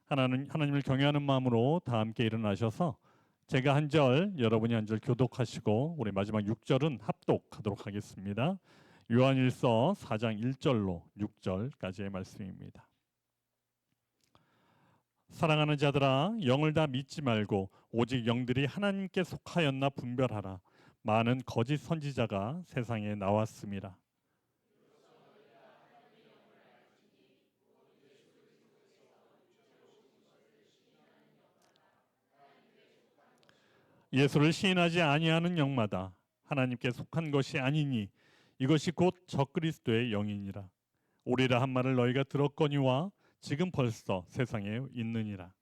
하나님을 경외하는 마음으로 다 함께 일어나셔서 제가 한 절, 여러분이 한 절 교독하시고 우리 마지막 6절은 합독하도록 하겠습니다. 요한일서 4장 1절로 6절까지의 말씀입니다. 사랑하는 자들아, 영을 다 믿지 말고 오직 영들이 하나님께 속하였나 분별하라. 많은 거짓 선지자가 세상에 나왔습니다. 예수를 시인하지 아니하는 영마다 하나님께 속한 것이 아니니 이것이 곧 적그리스도의 영이니라. 오리라 한 말을 너희가 들었거니와 지금 벌써 세상에 있느니라.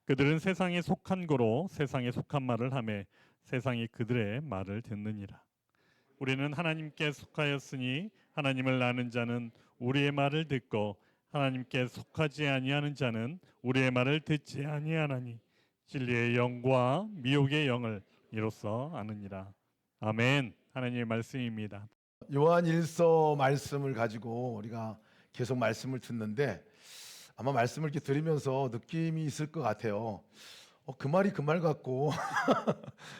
그들은 세상에 속한 거로 세상에 속한 말을 하며 세상이 그들의 말을 듣느니라. 우리는 하나님께 속하였으니 하나님을 아는 자는 우리의 말을 듣고 하나님께 속하지 아니하는 자는 우리의 말을 듣지 아니하나니 진리의 영과 미혹의 영을 이로써 아느니라. 아멘. 하나님의 말씀입니다. 요한일서 말씀을 가지고 우리가 계속 말씀을 듣는데 아마 말씀을 이렇게 들으면서 느낌이 있을 것 같아요. 그 말이 그 말 같고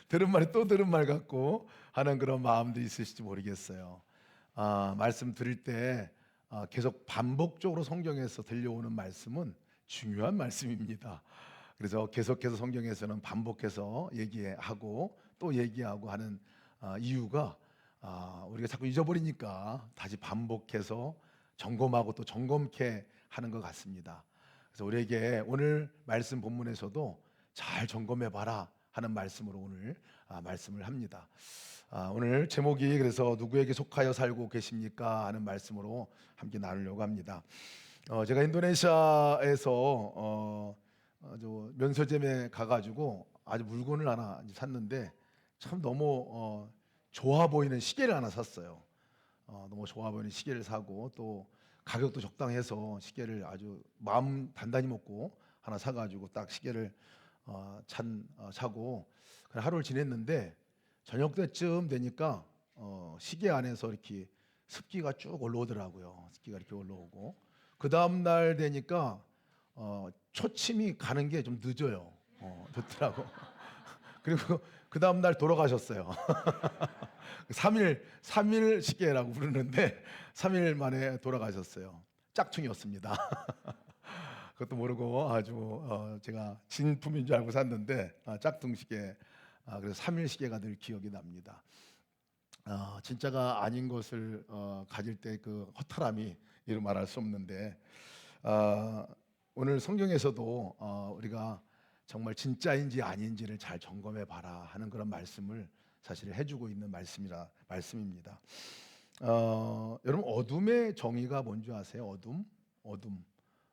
들은 말이 또 들은 말 같고 하는 그런 마음도 있으실지 모르겠어요. 말씀 들을 때 계속 반복적으로 성경에서 들려오는 말씀은 중요한 말씀입니다. 그래서 계속해서 성경에서는 반복해서 얘기하고 또 얘기하고 하는 이유가 우리가 자꾸 잊어버리니까 다시 반복해서 점검하고 또 점검케 하는 것 같습니다. 그래서 우리에게 오늘 말씀 본문에서도 잘 점검해 봐라 하는 말씀으로 오늘 말씀을 합니다. 오늘 제목이 그래서 누구에게 속하여 살고 계십니까 하는 말씀으로 함께 나누려고 합니다. 제가 인도네시아에서 면세점에 가가지고 아주 물건을 하나 샀는데 참 너무 좋아 보이는 시계를 하나 샀어요. 너무 좋아 보이는 시계를 사고 또 가격도 적당해서 시계를 아주 마음 단단히 먹고 하나 사가지고 딱 시계를 사고 하루를 지냈는데 저녁 때쯤 되니까 시계 안에서 이렇게 습기가 쭉 올라오더라고요. 습기가 이렇게 올라오고 그 다음 날 되니까 초침이 가는 게 좀 늦어요. 늦더라고. 그리고 그 다음 날 돌아가셨어요. 3일 시계라고 부르는데 3일 만에 돌아가셨어요. 짝퉁이었습니다. 그것도 모르고 아주 제가 진품인 줄 알고 샀는데 짝퉁 시계. 그래서 3일 시계가 늘 기억이 납니다. 진짜가 아닌 것을 가질 때 그 허탈함이 이루 말할 수 없는데 오늘 성경에서도 우리가 정말 진짜인지 아닌지를 잘 점검해 봐라 하는 그런 말씀을 사실 해주고 있는 말씀입니다. 여러분 어둠의 정의가 뭔지 아세요?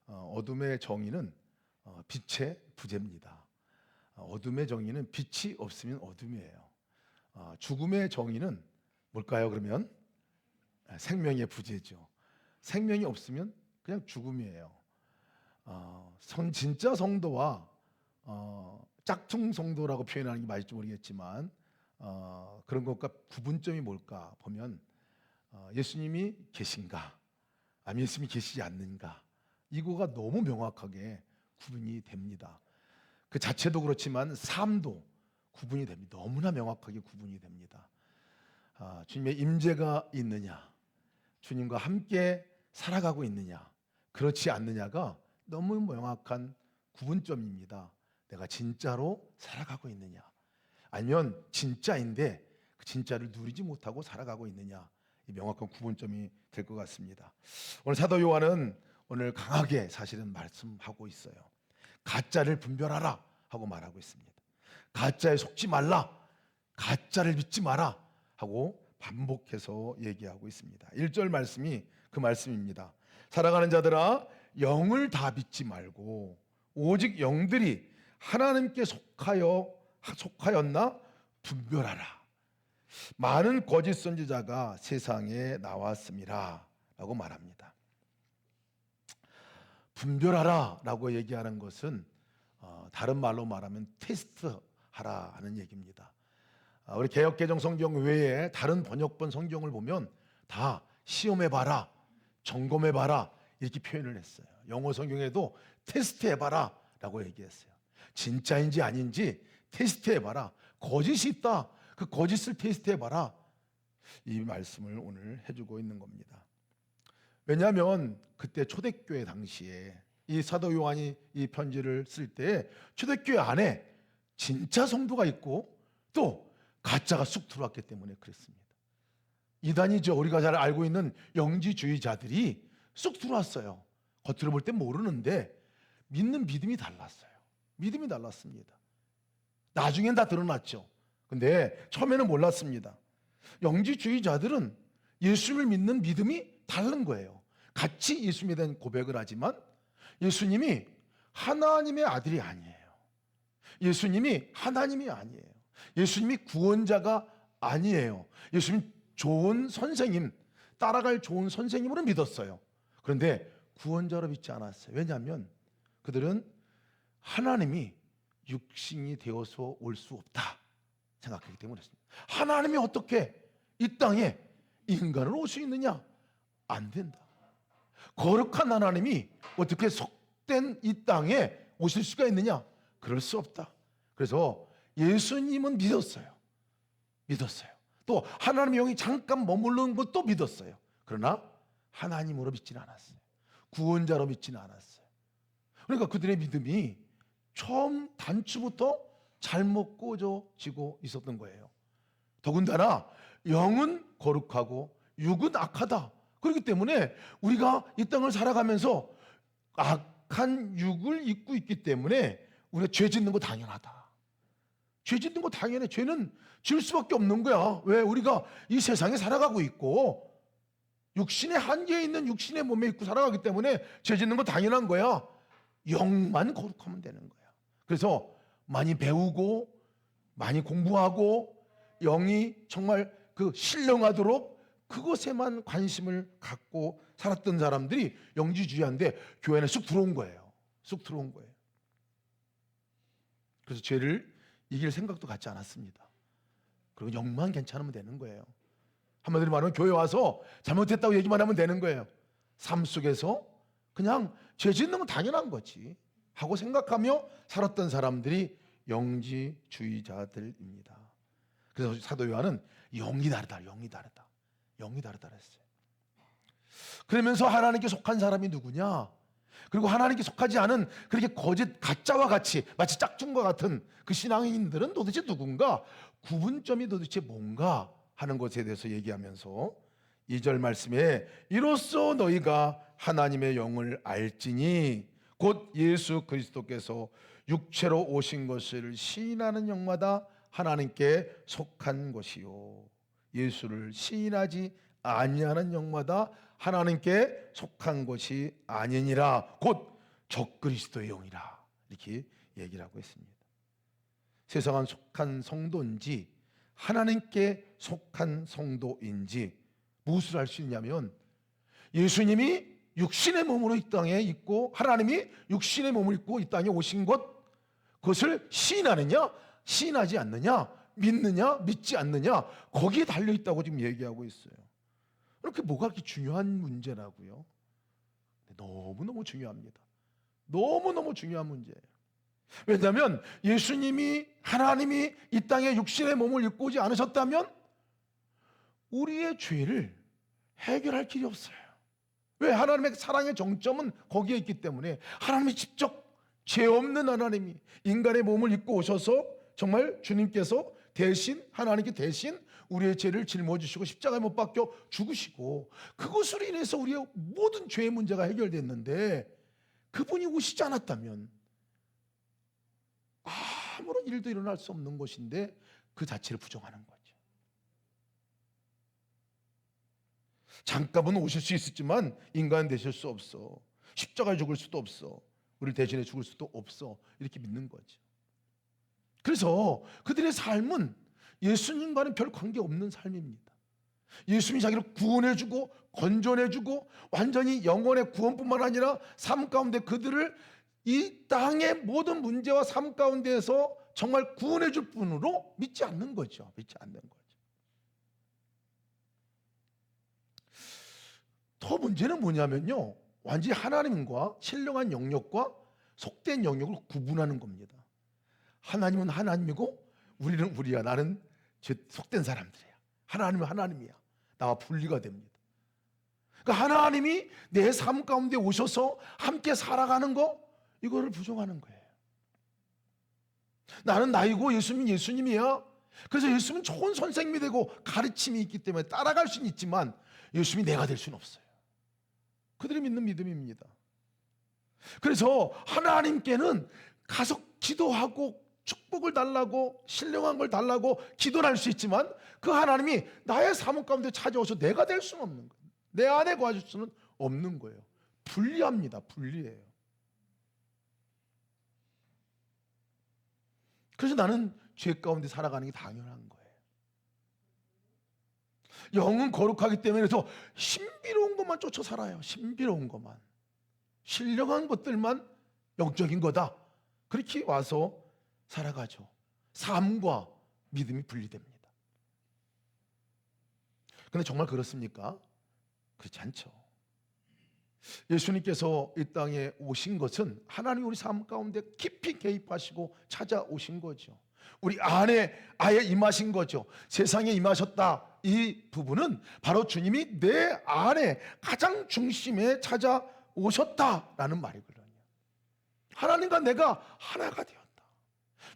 어둠의 정의는 빛의 부재입니다. 어둠의 정의는 빛이 없으면 어둠이에요. 죽음의 정의는 뭘까요? 그러면 생명의 부재죠. 생명이 없으면 그냥 죽음이에요. 진짜 성도와 짝퉁 성도라고 표현하는 게 맞을지 모르겠지만 그런 것과 구분점이 뭘까 보면 예수님이 계신가 아니면 예수님이 계시지 않는가 이거가 너무 명확하게 구분이 됩니다. 그 자체도 그렇지만 삶도 구분이 됩니다. 너무나 명확하게 구분이 됩니다. 주님의 임재가 있느냐 주님과 함께 살아가고 있느냐 그렇지 않느냐가 너무 명확한 구분점입니다. 내가 진짜로 살아가고 있느냐 아니면 진짜인데 그 진짜를 누리지 못하고 살아가고 있느냐 이 명확한 구분점이 될 것 같습니다. 오늘 사도 요한은 오늘 강하게 사실은 말씀하고 있어요. 가짜를 분별하라 하고 말하고 있습니다. 가짜에 속지 말라 가짜를 믿지 마라 하고 반복해서 얘기하고 있습니다. 1절 말씀이 그 말씀입니다. 사랑하는 자들아 영을 다 믿지 말고 오직 영들이 하나님께 속하였나 분별하라. 많은 거짓 선지자가 세상에 나왔습니다 라고 말합니다. 분별하라 라고 얘기하는 것은 다른 말로 말하면 테스트하라 하는 얘기입니다. 우리 개역개정 성경 외에 다른 번역본 성경을 보면 다 시험해봐라, 점검해봐라 이렇게 표현을 했어요. 영어 성경에도 테스트해봐라 라고 얘기했어요. 진짜인지 아닌지 테스트해봐라. 거짓이 있다, 그 거짓을 테스트해봐라, 이 말씀을 오늘 해주고 있는 겁니다. 왜냐하면 그때 초대교회 당시에 이 사도 요한이 이 편지를 쓸 때 초대교회 안에 진짜 성도가 있고 또 가짜가 쑥 들어왔기 때문에 그랬습니다. 이단이죠. 우리가 잘 알고 있는 영지주의자들이 쑥 들어왔어요. 겉으로 볼 땐 모르는데 믿는 믿음이 달랐어요. 믿음이 달랐습니다. 나중엔 다 드러났죠. 근데 처음에는 몰랐습니다. 영지주의자들은 예수를 믿는 믿음이 다른 거예요. 같이 예수님에 대한 고백을 하지만 예수님이 하나님의 아들이 아니에요. 예수님이 하나님이 아니에요. 예수님이 구원자가 아니에요. 예수님 좋은 선생님, 따라갈 좋은 선생님으로 믿었어요. 그런데 구원자로 믿지 않았어요. 왜냐하면 그들은 하나님이 육신이 되어서 올 수 없다 생각하기 때문에 그렇습니다. 하나님이 어떻게 이 땅에 인간으로 올 수 있느냐? 안 된다. 거룩한 하나님이 어떻게 속된 이 땅에 오실 수가 있느냐? 그럴 수 없다. 그래서 예수님은 믿었어요. 또 하나님의 영이 잠깐 머무르는 것도 믿었어요. 그러나 하나님으로 믿지는 않았어요. 구원자로 믿지는 않았어요. 그러니까 그들의 믿음이 처음 단추부터 잘못 꽂아지고 있었던 거예요. 더군다나 영은 거룩하고 육은 악하다. 그렇기 때문에 우리가 이 땅을 살아가면서 악한 육을 입고 있기 때문에 우리가 죄 짓는 거 당연하다. 죄 짓는 거 당연해. 죄는 지을 수밖에 없는 거야. 왜? 우리가 이 세상에 살아가고 있고 육신의 한계에 있는 육신의 몸에 있고 살아가기 때문에 죄 짓는 거 당연한 거야. 영만 거룩하면 되는 거야. 그래서 많이 배우고 많이 공부하고 영이 정말 그 신령하도록 그것에만 관심을 갖고 살았던 사람들이 영지주의한데 교회 안에 쑥 들어온 거예요. 쑥 들어온 거예요. 그래서 죄를 이길 생각도 갖지 않았습니다. 그리고 영만 괜찮으면 되는 거예요. 한마디로 말하면 교회 와서 잘못했다고 얘기만 하면 되는 거예요. 삶 속에서 그냥 죄 짓는 건 당연한 거지 하고 생각하며 살았던 사람들이 영지주의자들입니다. 그래서 사도 요한은 영이 다르다 했어요. 그러면서 하나님께 속한 사람이 누구냐? 그리고 하나님께 속하지 않은 그렇게 거짓 가짜와 같이 마치 짝퉁과 같은 그 신앙인들은 도대체 누군가? 구분점이 도대체 뭔가 하는 것에 대해서 얘기하면서 2절 말씀에 이로써 너희가 하나님의 영을 알지니 곧 예수 그리스도께서 육체로 오신 것을 시인하는 영마다 하나님께 속한 것이요 예수를 시인하지 아니하는 영마다 하나님께 속한 것이 아니니라 곧 적그리스도의 영이라 이렇게 얘기를 하고 있습니다. 세상은 속한 성도인지 하나님께 속한 성도인지 무엇을 알 수 있냐면 예수님이 육신의 몸으로 이 땅에 있고 하나님이 육신의 몸을 입고 이 땅에 오신 것 그것을 시인하느냐 시인하지 않느냐 믿느냐 믿지 않느냐 거기에 달려있다고 지금 얘기하고 있어요. 그렇게 뭐가 그렇게 중요한 문제라고요? 너무너무 중요합니다. 너무너무 중요한 문제예요. 왜냐하면 예수님이 하나님이 이 땅에 육신의 몸을 입고 오지 않으셨다면 우리의 죄를 해결할 길이 없어요. 왜? 하나님의 사랑의 정점은 거기에 있기 때문에 하나님이 직접 죄 없는 하나님이 인간의 몸을 입고 오셔서 정말 주님께서 대신 하나님께 대신 우리의 죄를 짊어지시고 십자가에 못 박혀 죽으시고 그것으로 인해서 우리의 모든 죄의 문제가 해결됐는데 그분이 오시지 않았다면 아무런 일도 일어날 수 없는 것인데 그 자체를 부정하는 거죠. 잠깐은 오실 수 있었지만 인간 되실 수 없어. 십자가에 죽을 수도 없어. 우리를 대신해 죽을 수도 없어. 이렇게 믿는 거죠. 그래서 그들의 삶은 예수님과는 별 관계없는 삶입니다. 예수님이 자기를 구원해주고 건져내주고 완전히 영혼의 구원뿐만 아니라 삶 가운데 그들을 이 땅의 모든 문제와 삶 가운데에서 정말 구원해 줄 분으로 믿지 않는 거죠. 믿지 않는 거죠. 더 문제는 뭐냐면요, 완전히 하나님과 신령한 영역과 속된 영역을 구분하는 겁니다. 하나님은 하나님이고 우리는 우리야. 나는 속된 사람들이야. 하나님은 하나님이야. 나와 분리가 됩니다. 그러니까 하나님이 내 삶 가운데 오셔서 함께 살아가는 거, 이거를 부정하는 거예요. 나는 나이고 예수님은 예수님이야. 그래서 예수님은 좋은 선생님이 되고 가르침이 있기 때문에 따라갈 수는 있지만 예수님이 내가 될 수는 없어요. 그들이 믿는 믿음입니다. 그래서 하나님께는 가서 기도하고 축복을 달라고 신령한 걸 달라고 기도를 할 수 있지만 그 하나님이 나의 삶 가운데 찾아오셔서 내가 될 수는 없는 거예요. 내 안에 거하실 수는 없는 거예요. 분리합니다. 분리해요. 그래서 나는 죄 가운데 살아가는 게 당연한 거예요. 영은 거룩하기 때문에 그래서 신비로운 것만 쫓아 살아요. 신비로운 것만. 신령한 것들만 영적인 거다. 그렇게 와서 살아가죠. 삶과 믿음이 분리됩니다. 그런데 정말 그렇습니까? 그렇지 않죠. 예수님께서 이 땅에 오신 것은 하나님이 우리 삶 가운데 깊이 개입하시고 찾아오신 거죠. 우리 안에 아예 임하신 거죠. 세상에 임하셨다. 이 부분은 바로 주님이 내 안에 가장 중심에 찾아오셨다라는 말이거든요. 하나님과 내가 하나가 되었다.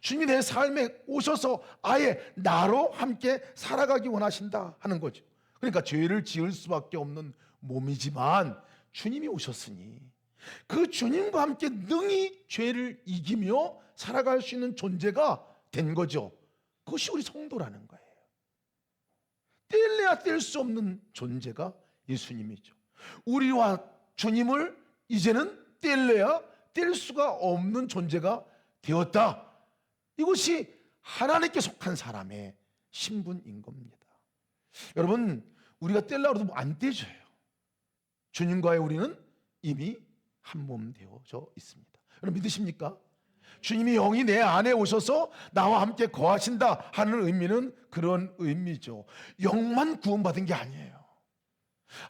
주님이 내 삶에 오셔서 아예 나로 함께 살아가기 원하신다 하는 거죠. 그러니까 죄를 지을 수밖에 없는 몸이지만 주님이 오셨으니 그 주님과 함께 능히 죄를 이기며 살아갈 수 있는 존재가 된 거죠. 그것이 우리 성도라는 거예요. 뗄래야 뗄 수 없는 존재가 예수님이죠. 우리와 주님을 이제는 뗄래야 뗄 수가 없는 존재가 되었다. 이것이 하나님께 속한 사람의 신분인 겁니다. 여러분, 우리가 뗄라고 해도 안 떼져요. 주님과의 우리는 이미 한 몸 되어져 있습니다. 여러분 믿으십니까? 주님이 영이 내 안에 오셔서 나와 함께 거하신다 하는 의미는 그런 의미죠. 영만 구원받은 게 아니에요.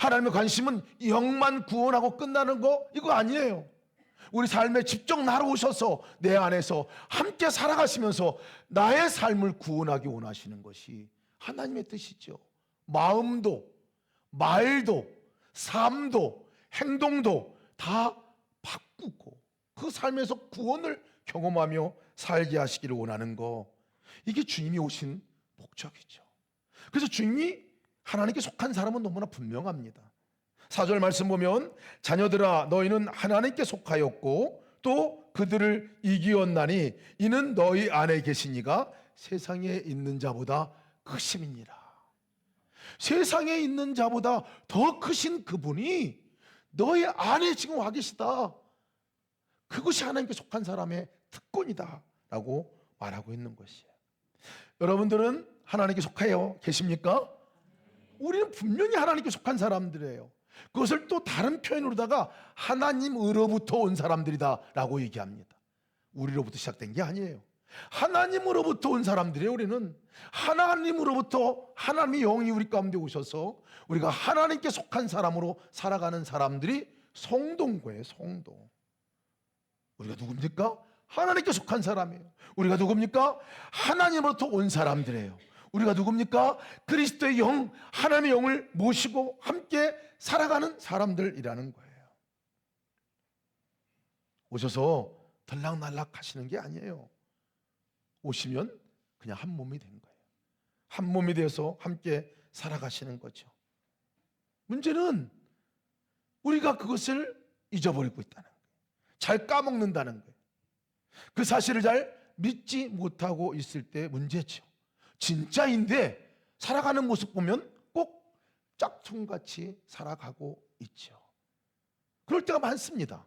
하나님의 관심은 영만 구원하고 끝나는 거 이거 아니에요. 우리 삶에 직접 나아오셔서 내 안에서 함께 살아가시면서 나의 삶을 구원하기 원하시는 것이 하나님의 뜻이죠. 마음도 말도 삶도 행동도 다 바꾸고 그 삶에서 구원을 경험하며 살게 하시기를 원하는 거, 이게 주님이 오신 목적이죠. 그래서 주님이 하나님께 속한 사람은 너무나 분명합니다. 4절 말씀 보면 자녀들아 너희는 하나님께 속하였고 또 그들을 이기었나니 이는 너희 안에 계신 이가 세상에 있는 자보다 크심이니라. 세상에 있는 자보다 더 크신 그분이 너희 안에 지금 와 계시다. 그것이 하나님께 속한 사람의 특권이다 라고 말하고 있는 것이에요. 여러분들은 하나님께 속하여 계십니까? 우리는 분명히 하나님께 속한 사람들이에요. 그것을 또 다른 표현으로다가 하나님으로부터 온 사람들이다 라고 얘기합니다. 우리로부터 시작된 게 아니에요. 하나님으로부터 온 사람들이에요. 우리는 하나님으로부터 하나님의 영이 우리 가운데 오셔서 우리가 하나님께 속한 사람으로 살아가는 사람들이 성도인 거예요. 성도. 우리가 누굽니까? 하나님께 속한 사람이에요. 우리가 누굽니까? 하나님으로부터 온 사람들이에요. 우리가 누굽니까? 그리스도의 영, 하나님의 영을 모시고 함께 살아가는 사람들이라는 거예요. 오셔서 들락날락 하시는 게 아니에요. 오시면 그냥 한 몸이 된 거예요. 한 몸이 되어서 함께 살아가시는 거죠. 문제는 우리가 그것을 잊어버리고 있다는 거예요. 잘 까먹는다는 거예요. 그 사실을 잘 믿지 못하고 있을 때 문제죠. 진짜인데 살아가는 모습 보면 꼭 짝퉁같이 살아가고 있죠. 그럴 때가 많습니다.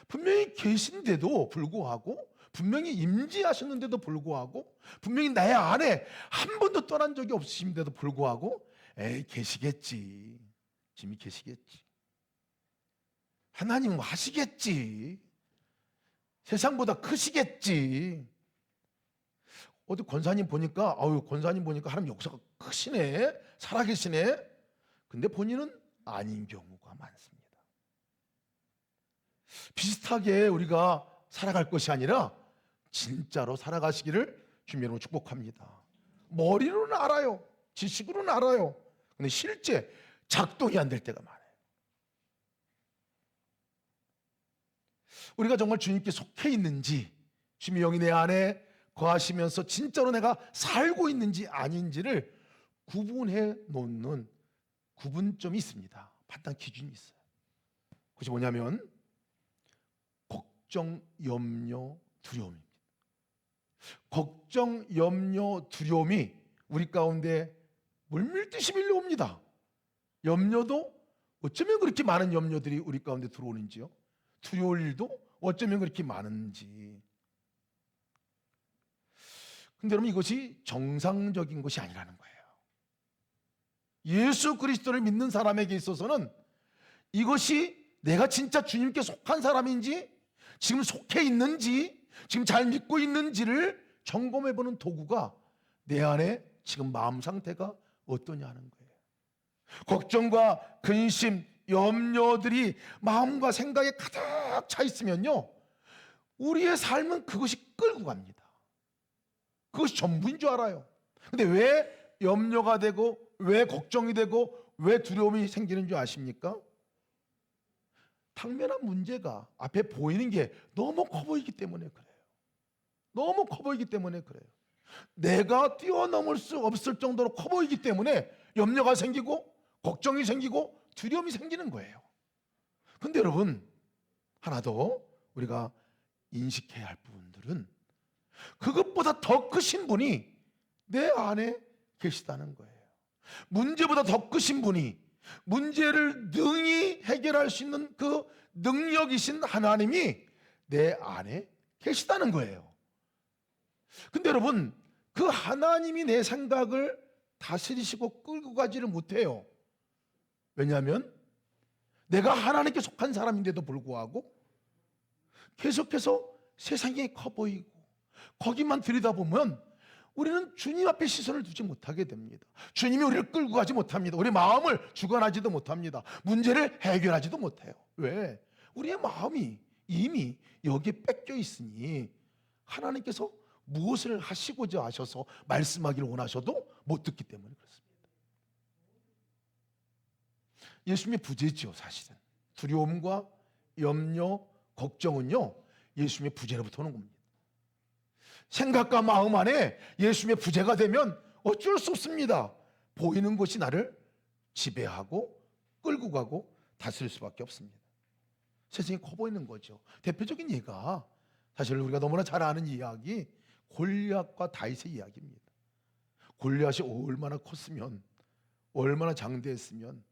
분명히 계신데도 불구하고, 분명히 임재하셨는데도 불구하고, 분명히 나의 안에 한 번도 떠난 적이 없으신데도 불구하고 에이 계시겠지, 짐이 계시겠지. 하나님은 하시겠지. 세상보다 크시겠지. 어디 권사님 보니까 권사님 보니까 하나님 역사가 크시네, 살아계시네. 근데 본인은 아닌 경우가 많습니다. 비슷하게 우리가 살아갈 것이 아니라 진짜로 살아가시기를 주님으로 축복합니다. 머리로는 알아요, 지식으로는 알아요. 근데 실제 작동이 안 될 때가 많아요. 우리가 정말 주님께 속해 있는지, 주님의 영이 내 안에 거하시면서 진짜로 내가 살고 있는지 아닌지를 구분해 놓는 구분점이 있습니다. 판단 기준이 있어요. 그것이 뭐냐면 걱정, 염려, 두려움입니다. 걱정, 염려, 두려움이 우리 가운데 물밀듯이 밀려옵니다. 염려도 어쩌면 그렇게 많은 염려들이 우리 가운데 들어오는지요. 두려울 일도 어쩌면 그렇게 많은지. 근데 여러분, 이것이 정상적인 것이 아니라는 거예요. 예수 그리스도를 믿는 사람에게 있어서는 이것이 내가 진짜 주님께 속한 사람인지, 지금 속해 있는지, 지금 잘 믿고 있는지를 점검해보는 도구가 내 안에 지금 마음 상태가 어떠냐 하는 거예요. 걱정과 근심, 염려들이 마음과 생각에 가득 차 있으면요, 우리의 삶은 그것이 끌고 갑니다. 그것이 전부인 줄 알아요. 근데 왜 염려가 되고, 왜 걱정이 되고, 왜 두려움이 생기는 줄 아십니까? 당면한 문제가 앞에 보이는 게 너무 커 보이기 때문에 그래요. 너무 커 보이기 때문에 그래요. 내가 뛰어넘을 수 없을 정도로 커 보이기 때문에 염려가 생기고, 걱정이 생기고, 두려움이 생기는 거예요. 근데 여러분, 하나 더 우리가 인식해야 할 부분들은 그것보다 더 크신 분이 내 안에 계시다는 거예요. 문제보다 더 크신 분이, 문제를 능히 해결할 수 있는 그 능력이신 하나님이 내 안에 계시다는 거예요. 근데 여러분, 그 하나님이 내 생각을 다스리시고 끌고 가지를 못해요. 왜냐하면 내가 하나님께 속한 사람인데도 불구하고 계속해서 세상이 커 보이고 거기만 들여다보면 우리는 주님 앞에 시선을 두지 못하게 됩니다. 주님이 우리를 끌고 가지 못합니다. 우리 마음을 주관하지도 못합니다. 문제를 해결하지도 못해요. 왜? 우리의 마음이 이미 여기에 뺏겨 있으니 하나님께서 무엇을 하시고자 하셔서 말씀하기를 원하셔도 못 듣기 때문에 그렇습니다. 예수님의 부재죠, 사실은. 두려움과 염려, 걱정은요, 예수님의 부재로부터 오는 겁니다. 생각과 마음 안에 예수님의 부재가 되면 어쩔 수 없습니다. 보이는 것이 나를 지배하고 끌고 가고 다스릴 수밖에 없습니다. 세상이 커 보이는 거죠. 대표적인 예가 사실 우리가 너무나 잘 아는 이야기, 골리앗과 다윗의 이야기입니다. 골리앗이 얼마나 컸으면, 얼마나 장대했으면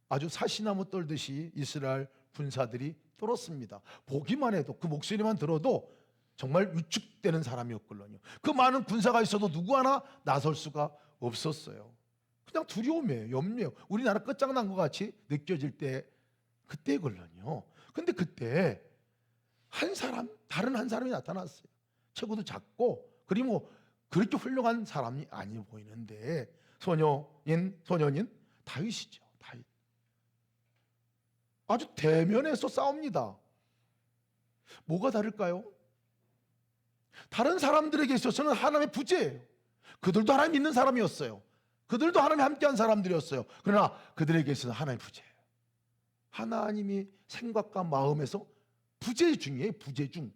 아주 사시나무 떨듯이 이스라엘 군사들이 떨었습니다. 보기만 해도, 그 목소리만 들어도 정말 위축되는 사람이었거든요. 그 많은 군사가 있어도 누구 하나 나설 수가 없었어요. 그냥 두려움이에요, 염려예요. 우리나라 끝장난 것 같이 느껴질 때 그때거든요. 근데 그때 한 사람, 다른 한 사람이 나타났어요. 체구도 작고, 그리고 뭐 그렇게 훌륭한 사람이 아니 보이는데 소년인 다윗이죠. 다윗. 아주 대면에서 싸웁니다. 뭐가 다를까요? 다른 사람들에게 있어서는 하나님의 부재예요. 그들도 하나님 믿는 사람이었어요. 그들도 하나님 함께한 사람들이었어요. 그러나 그들에게 있어서는 하나님의 부재예요. 하나님이 생각과 마음에서 부재 중이에요. 부재 중.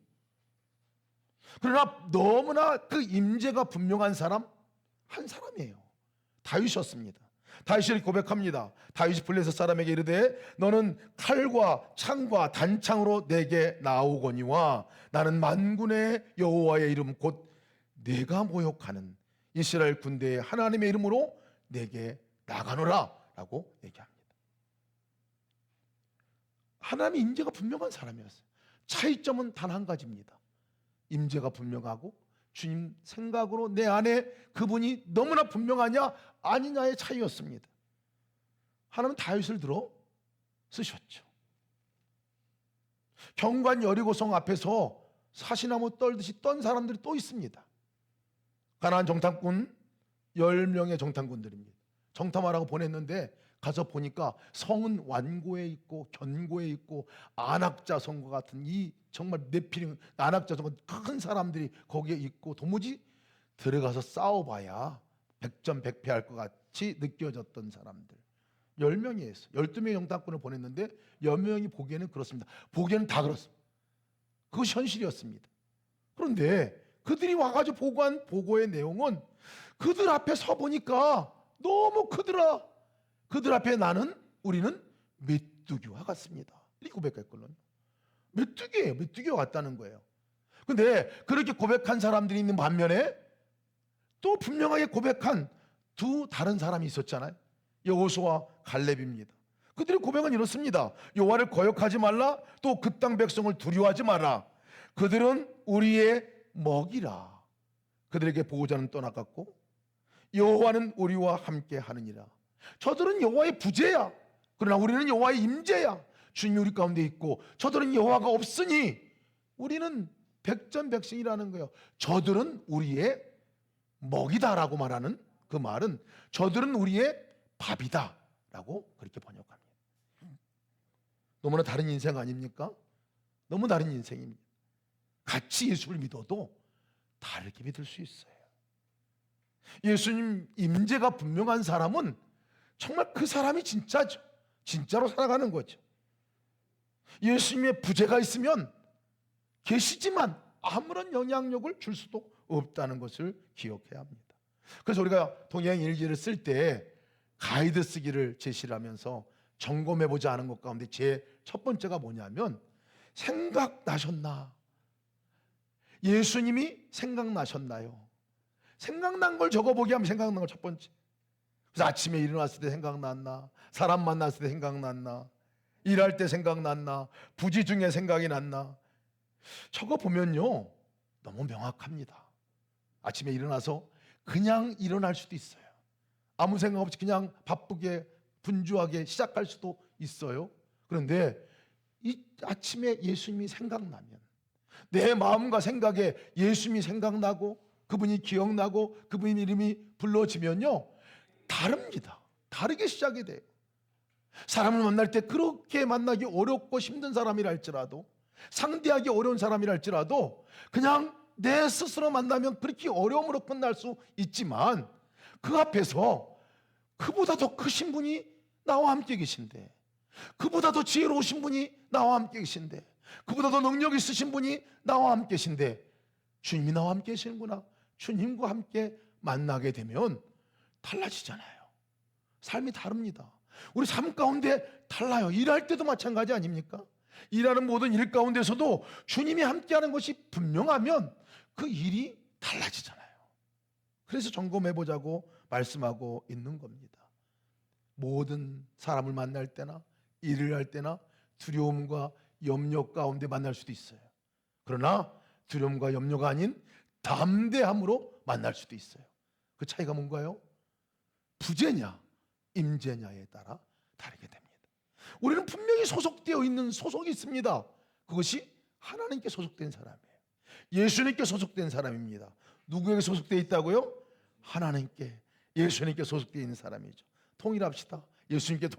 그러나 너무나 그 임재가 분명한 사람 한 사람이에요. 다윗이었습니다. 다윗이 고백합니다. 다윗이 블레셋 사람에게 이르되 너는 칼과 창과 단창으로 내게 나오거니와 나는 만군의 여호와의 이름 곧 내가 모욕하는 이스라엘 군대의 하나님의 이름으로 내게 나가노라 라고 얘기합니다. 하나님의 임재가 분명한 사람이었어요. 차이점은 단 한 가지입니다. 임재가 분명하고 주님 생각으로 내 안에 그분이 너무나 분명하냐 아니냐의 차이였습니다. 하나님은 다윗을 들어 쓰셨죠. 경관 여리고성 앞에서 사시나무 떨듯이 떤 사람들이 또 있습니다. 가나안 정탐꾼 10명의 정탐꾼들입니다. 정탐하라고 보냈는데 가서 보니까 성은 완고에 있고 견고에 있고 안악자성과 같은 이 정말 네피림 안악자성 큰 사람들이 거기에 있고 도무지 들어가서 싸워봐야 백전백패할 것 같이 느껴졌던 사람들 10명이었어요. 12명의 정탐꾼을 보냈는데 10명이 보기에는 그렇습니다. 보기에는 다 그렇습니다. 그것이 현실이었습니다. 그런데 그들이 와가지고 보고한 보고의 내용은 그들 앞에 서 보니까 너무 크더라. 그들 앞에 우리는 메뚜기와 같습니다. 이렇게 고백했거든요. 메뚜기예요. 메뚜기와 같다는 거예요. 근데 그렇게 고백한 사람들이 있는 반면에 또 분명하게 고백한 두 다른 사람이 있었잖아요. 여호수아와 갈렙입니다. 그들의 고백은 이렇습니다. 여호와를 거역하지 말라. 또 그 땅 백성을 두려워하지 마라. 그들은 우리의 먹이라. 그들에게 보호자는 떠나갔고 여호와는 우리와 함께 하느니라. 저들은 여호와의 부재야. 그러나 우리는 여호와의 임재야. 주님이 우리 가운데 있고 저들은 여호와가 없으니 우리는 백전백승이라는 거예요. 저들은 우리의 먹이다라고 말하는 그 말은 저들은 우리의 밥이다라고 그렇게 번역합니다. 너무나 다른 인생 아닙니까? 너무 다른 인생입니다. 같이 예수를 믿어도 다르게 믿을 수 있어요. 예수님 임재가 분명한 사람은 정말 그 사람이 진짜죠. 진짜로 살아가는 거죠. 예수님의 부재가 있으면 계시지만 아무런 영향력을 줄 수도 없다는 것을 기억해야 합니다. 그래서 우리가 동행 일기를 쓸 때 가이드 쓰기를 제시를 하면서 점검해보자 하는 것 가운데 제 첫 번째가 뭐냐면 생각나셨나? 예수님이 생각나셨나요? 생각난 걸 적어보게 하면 생각난 걸 첫 번째. 그래서 아침에 일어났을 때 생각났나? 사람 만났을 때 생각났나? 일할 때 생각났나? 부지 중에 생각이 났나? 적어보면요 너무 명확합니다. 아침에 일어나서 그냥 일어날 수도 있어요. 아무 생각 없이 그냥 바쁘게 분주하게 시작할 수도 있어요. 그런데 이 아침에 예수님이 생각나면 내 마음과 생각에 예수님이 생각나고 그분이 기억나고 그분 이름이 불러지면요 다릅니다. 다르게 시작이 돼요. 사람을 만날 때 그렇게 만나기 어렵고 힘든 사람이라 할지라도 상대하기 어려운 사람이라 할지라도 그냥 내 스스로 만나면 그렇게 어려움으로 끝날 수 있지만 그 앞에서 그보다 더 크신 분이 나와 함께 계신데 그보다 더 지혜로우신 분이 나와 함께 계신데 그보다 더 능력 있으신 분이 나와 함께 계신데 주님이 나와 함께 계시는구나. 주님과 함께 만나게 되면 달라지잖아요. 삶이 다릅니다. 우리 삶 가운데 달라요. 일할 때도 마찬가지 아닙니까? 일하는 모든 일 가운데서도 주님이 함께하는 것이 분명하면 그 일이 달라지잖아요. 그래서 점검해보자고 말씀하고 있는 겁니다. 모든 사람을 만날 때나 일을 할 때나 두려움과 염려 가운데 만날 수도 있어요. 그러나 두려움과 염려가 아닌 담대함으로 만날 수도 있어요. 그 차이가 뭔가요? 부재냐 임재냐에 따라 다르게 됩니다. 우리는 분명히 소속되어 있는 소속이 있습니다. 그것이 하나님께 소속된 사람이에요. 예수님께 소속된 사람입니다. 누구에게 소속되어 있다고요? 하나님께, 예수님께 소속되어 있는 사람이죠. 통일합시다. 예수님께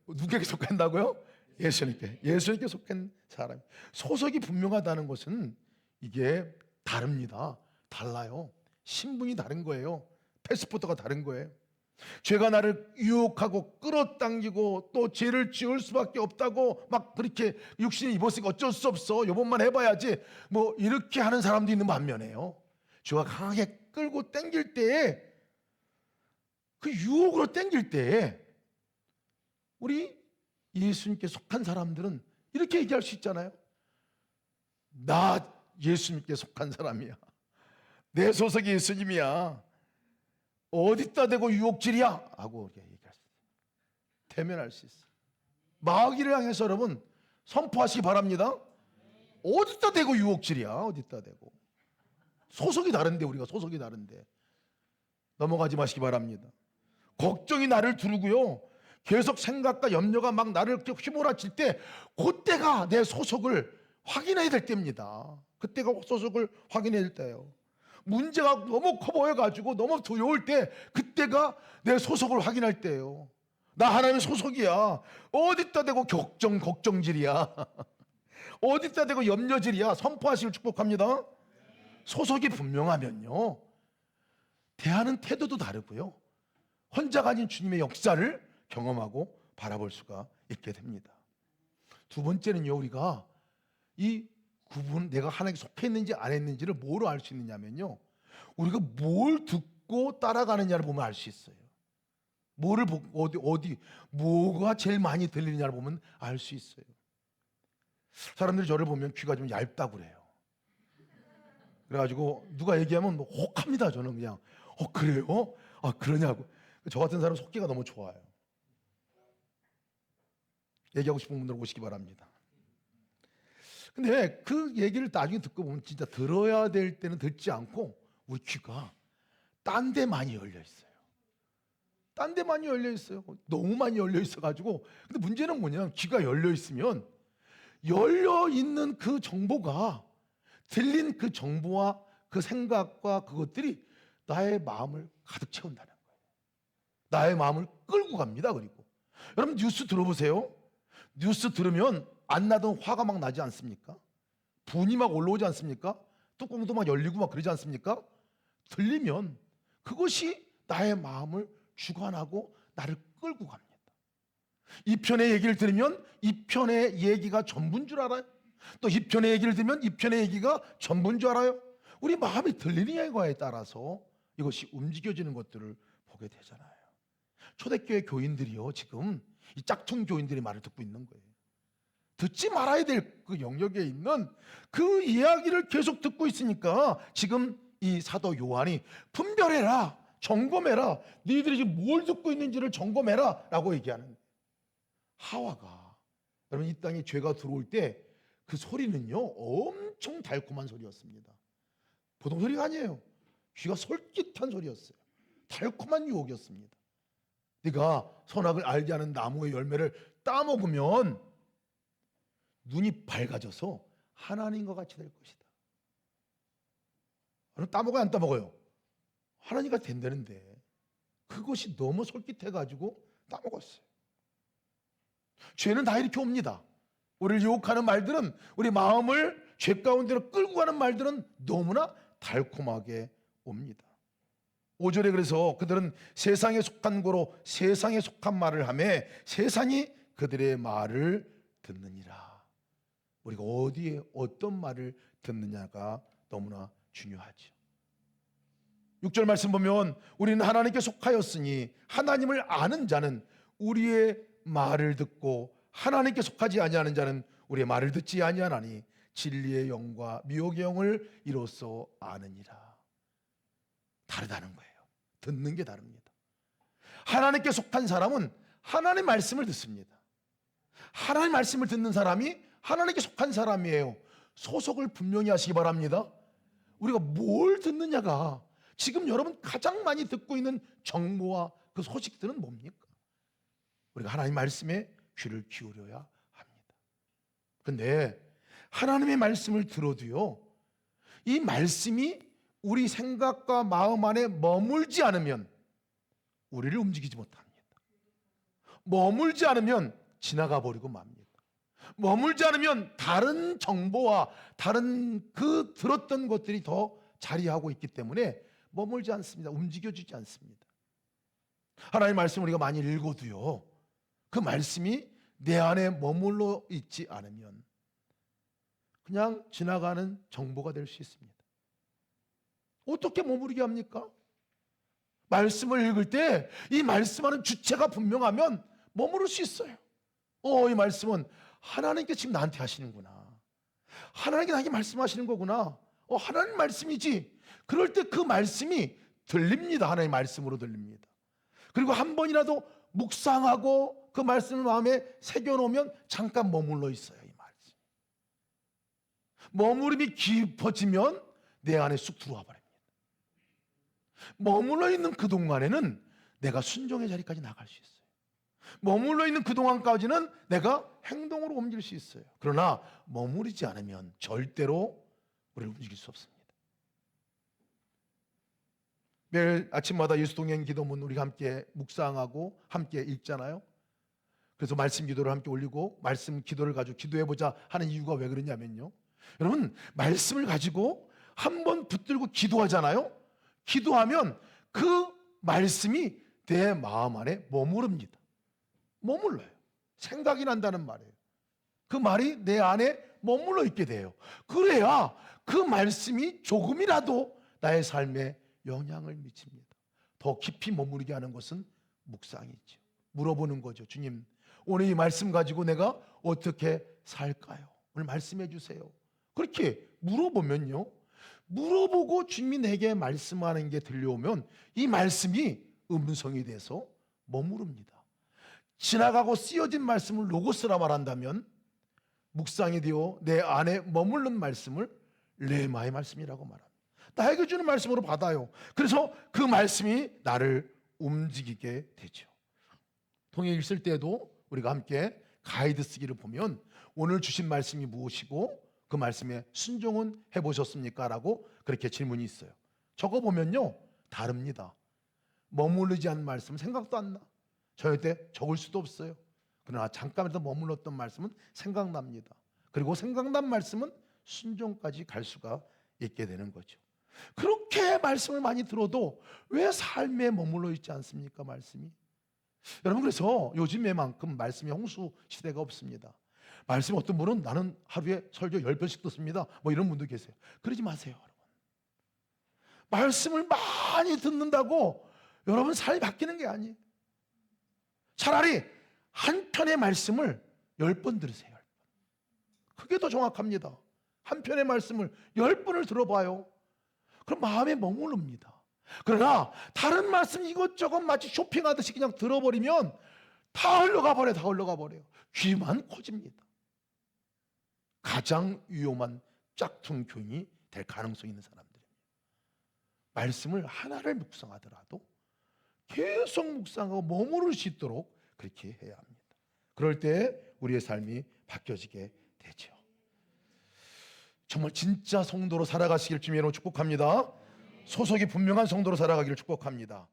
누구에게 속한다고요? 예수님께 속한 사람. 소속이 분명하다는 것은 이게 다릅니다. 달라요. 신분이 다른 거예요. 패스포트가 다른 거예요. 죄가 나를 유혹하고 끌어당기고 또 죄를 지을 수밖에 없다고 막 그렇게 육신이 입었으니까 어쩔 수 없어. 요번만 해봐야지. 뭐 이렇게 하는 사람도 있는 반면에요. 죄가 강하게 끌고 당길 때에 그 유혹으로 당길 때에 우리 예수님께 속한 사람들은 이렇게 얘기할 수 있잖아요. 나 예수님께 속한 사람이야. 내 소속이 예수님이야. 어디다 대고 유혹질이야 하고 얘기할 수 있어요. 대면할 수 있어요. 마귀를 향해서 여러분 선포하시기 바랍니다. 어디다 대고 유혹질이야. 어디다 대고. 소속이 다른데 우리가 소속이 다른데 넘어가지 마시기 바랍니다. 걱정이 나를 두르고요. 계속 생각과 염려가 막 나를 이렇게 휘몰아칠 때, 그때가 내 소속을 확인해야 될 때입니다. 그때가 소속을 확인해야 될 때예요. 문제가 너무 커 보여가지고 너무 두려울 때, 그때가 내 소속을 확인할 때예요. 나 하나님의 소속이야. 어디다 대고 걱정질이야. 어디다 대고 염려질이야. 선포하시길 축복합니다. 소속이 분명하면요, 대하는 태도도 다르고요, 혼자 가진 주님의 역사를 경험하고 바라볼 수가 있게 됩니다. 두 번째는요, 우리가 이 구분, 내가 하나님께 속해 있는지 안 했는지를 뭐로 알 수 있느냐면요, 우리가 뭘 듣고 따라가느냐를 보면 알 수 있어요. 뭐를 보고 뭐가 제일 많이 들리느냐를 보면 알 수 있어요. 사람들이 저를 보면 귀가 좀 얇다고 그래요. 그래가지고 누가 얘기하면 뭐 혹합니다. 저는 그냥 그래요? 아, 그러냐고. 저 같은 사람 속기가 너무 좋아요. 얘기하고 싶은 분들 오시기 바랍니다. 근데 그 얘기를 나중에 듣고 보면 진짜 들어야 될 때는 듣지 않고 우리 귀가 딴 데 많이 열려 있어요. 딴 데 많이 열려 있어요. 너무 많이 열려 있어가지고. 근데 문제는 뭐냐면, 귀가 열려 있으면 열려 있는 그 정보가, 들린 그 정보와 그 생각과 그것들이 나의 마음을 가득 채운다는 거예요. 나의 마음을 끌고 갑니다. 그리고 여러분 뉴스 들어보세요. 뉴스 들으면 안 나던 화가 막 나지 않습니까? 분이 막 올라오지 않습니까? 뚜껑도 막 열리고 막 그러지 않습니까? 들리면 그것이 나의 마음을 주관하고 나를 끌고 갑니다. 이 편의 얘기를 들으면 이 편의 얘기가 전부인 줄 알아요. 또 이 편의 얘기를 들으면 이 편의 얘기가 전부인 줄 알아요. 우리 마음이 들리느냐에 따라서 이것이 움직여지는 것들을 보게 되잖아요. 초대교회 교인들이요, 지금 이 짝퉁 교인들의 말을 듣고 있는 거예요. 듣지 말아야 될 그 영역에 있는 그 이야기를 계속 듣고 있으니까 지금 이 사도 요한이 분별해라, 점검해라, 너희들이 지금 뭘 듣고 있는지를 점검해라 라고 얘기하는 거예요. 하와가, 여러분, 이 땅에 죄가 들어올 때 그 소리는요 엄청 달콤한 소리였습니다. 보통 소리가 아니에요. 귀가 솔깃한 소리였어요. 달콤한 유혹이었습니다. 네가 선악을 알게 하는 나무의 열매를 따먹으면 눈이 밝아져서 하나님과 같이 될 것이다. 따먹어요, 안 따먹어요? 하나님과 된다는데 그것이 너무 솔깃해가지고 따먹었어요. 죄는 다 이렇게 옵니다. 우리를 유혹하는 말들은, 우리 마음을 죄 가운데로 끌고 가는 말들은 너무나 달콤하게 옵니다. 5절에 그래서 그들은 세상에 속한 고로 세상에 속한 말을 하며 세상이 그들의 말을 듣느니라. 우리가 어디에 어떤 말을 듣느냐가 너무나 중요하죠. 6절 말씀 보면, 우리는 하나님께 속하였으니 하나님을 아는 자는 우리의 말을 듣고 하나님께 속하지 아니하는 자는 우리의 말을 듣지 아니하나니 진리의 영과 미혹의 영을 이로써 아느니라. 다르다는 거예요. 듣는 게 다릅니다. 하나님께 속한 사람은 하나님의 말씀을 듣습니다. 하나님의 말씀을 듣는 사람이 하나님께 속한 사람이에요. 소속을 분명히 하시기 바랍니다. 우리가 뭘 듣느냐가, 지금 여러분 가장 많이 듣고 있는 정보와 그 소식들은 뭡니까? 우리가 하나님 말씀에 귀를 기울여야 합니다. 근데 하나님의 말씀을 들어도요, 이 말씀이 우리 생각과 마음 안에 머물지 않으면 우리를 움직이지 못합니다. 머물지 않으면 지나가 버리고 맙니다. 머물지 않으면 다른 정보와 다른 그 들었던 것들이 더 자리하고 있기 때문에 머물지 않습니다. 움직여지지 않습니다. 하나님의 말씀 우리가 많이 읽어도요, 그 말씀이 내 안에 머물러 있지 않으면 그냥 지나가는 정보가 될 수 있습니다. 어떻게 머무르게 합니까? 말씀을 읽을 때 이 말씀하는 주체가 분명하면 머무를 수 있어요. 이 말씀은 하나님께 지금 나한테 하시는구나. 하나님께 나에게 말씀하시는 거구나. 하나님 말씀이지. 그럴 때 그 말씀이 들립니다. 하나님의 말씀으로 들립니다. 그리고 한 번이라도 묵상하고 그 말씀을 마음에 새겨놓으면 잠깐 머물러 있어요. 이 말씀. 머무름이 깊어지면 내 안에 쑥 들어와 버립니다. 머물러 있는 그 동안에는 내가 순종의 자리까지 나갈 수 있어요. 머물러 있는 그동안까지는 내가 행동으로 옮길 수 있어요. 그러나 머무르지 않으면 절대로 우리를 움직일 수 없습니다. 매일 아침마다 예수 동행 기도문 우리가 함께 묵상하고 함께 읽잖아요. 그래서 말씀 기도를 함께 올리고 말씀 기도를 가지고 기도해보자 하는 이유가 왜 그러냐면요, 여러분, 말씀을 가지고 한번 붙들고 기도하잖아요. 기도하면 그 말씀이 내 마음 안에 머무릅니다. 머물러요. 생각이 난다는 말이에요. 그 말이 내 안에 머물러 있게 돼요. 그래야 그 말씀이 조금이라도 나의 삶에 영향을 미칩니다. 더 깊이 머무르게 하는 것은 묵상이죠. 물어보는 거죠. 주님, 오늘 이 말씀 가지고 내가 어떻게 살까요? 오늘 말씀해 주세요. 그렇게 물어보면요, 물어보고 주님이 내게 말씀하는 게 들려오면 이 말씀이 음성이 돼서 머무릅니다. 지나가고 쓰여진 말씀을 로고스라 말한다면 묵상이 되어 내 안에 머무른 말씀을 레마의 말씀이라고 말합니다. 나에게 주는 말씀으로 받아요. 그래서 그 말씀이 나를 움직이게 되죠. 통일 읽을 때도 우리가 함께 가이드 쓰기를 보면 오늘 주신 말씀이 무엇이고 그 말씀에 순종은 해보셨습니까? 라고 그렇게 질문이 있어요. 적어보면요, 다릅니다. 머무르지 않은 말씀은 생각도 안 나. 절대 적을 수도 없어요. 그러나 잠깐이라도 머물렀던 말씀은 생각납니다. 그리고 생각난 말씀은 순종까지 갈 수가 있게 되는 거죠. 그렇게 말씀을 많이 들어도 왜 삶에 머물러 있지 않습니까? 말씀이. 여러분, 그래서 요즘에만큼 말씀이 홍수 시대가 없습니다. 말씀 어떤 분은 나는 하루에 설교 10편씩 듣습니다, 뭐 이런 분도 계세요. 그러지 마세요, 여러분. 말씀을 많이 듣는다고 여러분 삶이 바뀌는 게 아니에요. 차라리 한 편의 말씀을 10번 들으세요. 10번. 그게 더 정확합니다. 한 편의 말씀을 10번을 들어봐요. 그럼 마음에 머무릅니다. 그러나 다른 말씀 이것저것 마치 쇼핑하듯이 그냥 들어버리면 다 흘러가 버려요. 다 흘러가 버려요. 귀만 커집니다. 가장 위험한 짝퉁 교인이 될 가능성이 있는 사람들입니다. 말씀을 하나를 묵상하더라도 계속 묵상하고 머무를 수 있도록 그렇게 해야 합니다. 그럴 때 우리의 삶이 바뀌어지게 되죠. 정말 진짜 성도로 살아가시길 주님으로 축복합니다. 소속이 분명한 성도로 살아가기를 축복합니다.